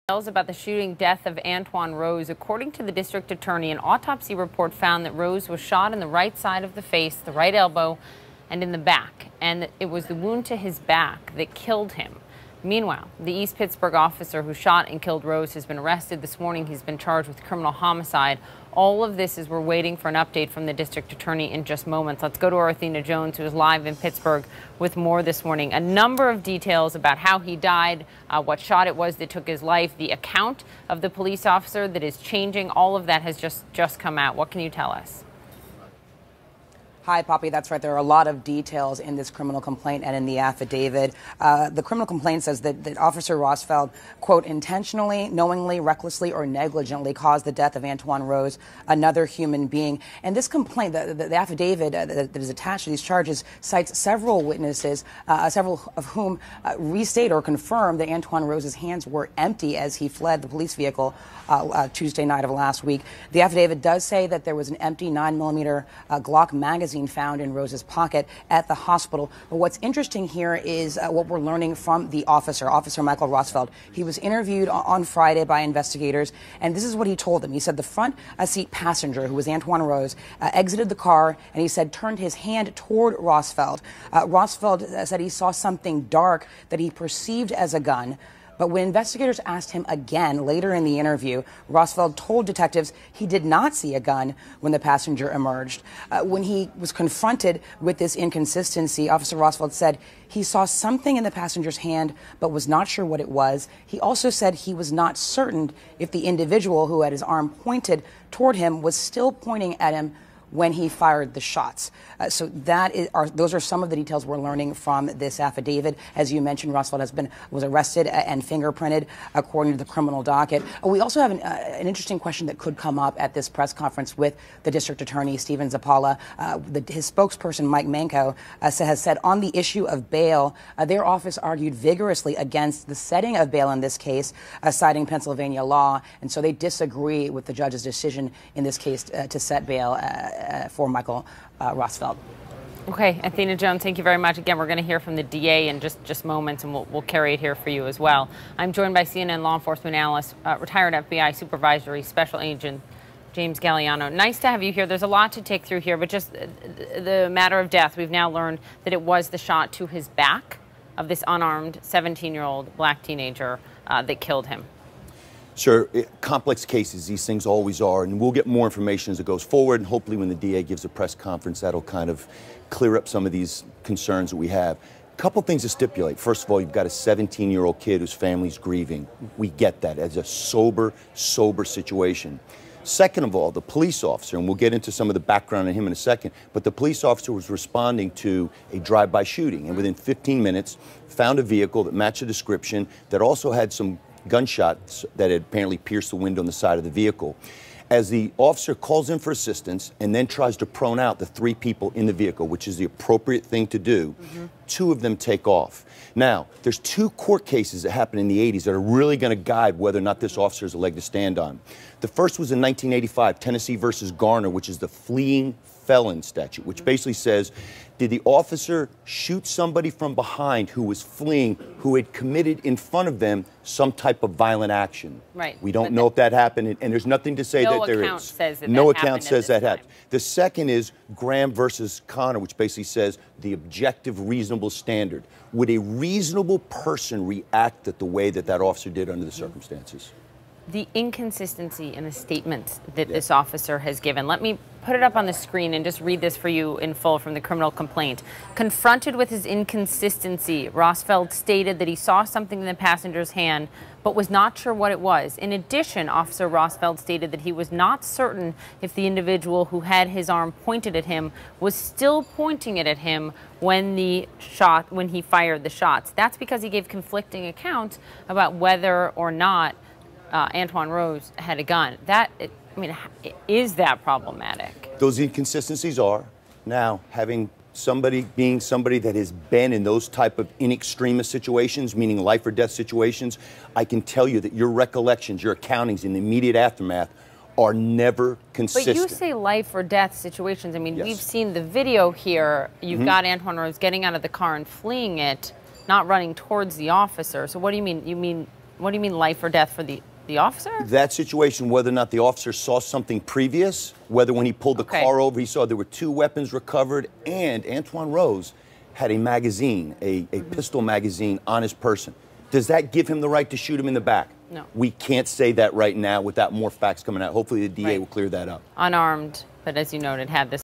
Details about the shooting death of Antwon Rose. According to the district attorney, an autopsy report found that Rose was shot in the right side of the face, the right elbow, and in the back, and it was the wound to his back that killed him. Meanwhile, the East Pittsburgh officer who shot and killed Rose has been arrested this morning. He's been charged with criminal homicide. All of this as we're waiting for an update from the district attorney in just moments. Let's go to our Athena Jones, who is live in Pittsburgh with more this morning. A number of details about how he died, what shot it was that took his life, the account of the police officer that is changing. All of that has just come out. What can you tell us? Hi, Poppy. That's right. There are a lot of details in this criminal complaint and in the affidavit. The criminal complaint says that Officer Rosfeld, quote, intentionally, knowingly, recklessly, or negligently caused the death of Antwon Rose, another human being. And this complaint, the affidavit that is attached to these charges, cites several witnesses, several of whom restate or confirm that Antwon Rose's hands were empty as he fled the police vehicle Tuesday night of last week. The affidavit does say that there was an empty 9mm Glock magazine found in Rose's pocket at the hospital. But what's interesting here is what we're learning from the officer, Officer Michael Rosfeld. He was interviewed on Friday by investigators, and this is what he told them. He said the front seat passenger, who was Antwon Rose, exited the car, and he said turned his hand toward Rosfeld. Rosfeld said he saw something dark that he perceived as a gun. But when investigators asked him again later in the interview, Rosfeld told detectives he did not see a gun when the passenger emerged. When he was confronted with this inconsistency, Officer Rosfeld said he saw something in the passenger's hand but was not sure what it was. He also said he was not certain if the individual who had his arm pointed toward him was still pointing at him when he fired the shots. So those are some of the details we're learning from this affidavit. As you mentioned, Rosfeld was arrested and fingerprinted according to the criminal docket. We also have an interesting question that could come up at this press conference with the district attorney, Stephen Zappala. His spokesperson, Mike Manko, has said on the issue of bail, their office argued vigorously against the setting of bail in this case, citing Pennsylvania law. And so they disagree with the judge's decision in this case to set bail for Michael Rosfeld. Okay, Athena Jones, thank you very much. Again, we're going to hear from the DA in just moments, and we'll carry it here for you as well. I'm joined by CNN law enforcement analyst, retired FBI supervisory special agent James Galliano. Nice to have you here. There's a lot to take through here, but just the matter of death. We've now learned that it was the shot to his back of this unarmed 17-year-old black teenager that killed him. Sure. Complex cases, these things always are, and we'll get more information as it goes forward, and hopefully when the DA gives a press conference, that'll kind of clear up some of these concerns that we have. A couple things to stipulate. First of all, you've got a 17-year-old kid whose family's grieving. We get that as a sober situation. Second of all, the police officer, and we'll get into some of the background on him in a second, but the police officer was responding to a drive-by shooting, and within 15 minutes found a vehicle that matched the description, that also had some gunshots that had apparently pierced the window on the side of the vehicle. As the officer calls in for assistance and then tries to prone out the three people in the vehicle, which is the appropriate thing to do, two of them take off. Now, there's two court cases that happened in the 80s that are really going to guide whether or not this officer has a leg to stand on. The first was in 1985, Tennessee versus Garner, which is the fleeing felon statute, which basically says, did the officer shoot somebody from behind who was fleeing, who had committed in front of them some type of violent action? Right. We don't know if that happened, and there's nothing to say that there is. No account says that happened. The second is Graham versus Connor, which basically says the objective reasonable standard. Would a reasonable person react the way that that officer did under the circumstances? The inconsistency in the statements that this officer has given. Let me put it up on the screen and just read this for you in full from the criminal complaint. Confronted with his inconsistency, Rosfeld stated that he saw something in the passenger's hand, but was not sure what it was. In addition, Officer Rosfeld stated that he was not certain if the individual who had his arm pointed at him was still pointing it at him when he fired the shots. That's because he gave conflicting accounts about whether or not Antwon Rose had a gun. Is that problematic? Those inconsistencies are. Now, being somebody that has been in those type of in extremis situations, meaning life or death situations, I can tell you that your recollections, your accountings in the immediate aftermath are never consistent. But you say life or death situations. I mean, yes. We've seen the video here. You've got Antwon Rose getting out of the car and fleeing it, not running towards the officer. So what do you mean? You mean What do you mean life or death for the officer? That situation, whether or not the officer saw something previous, whether when he pulled the car over, he saw there were 2 weapons recovered, and Antwon Rose had a magazine, a pistol magazine on his person. Does that give him the right to shoot him in the back? No. We can't say that right now without more facts coming out. Hopefully the DA will clear that up. Unarmed, but as you noted, had this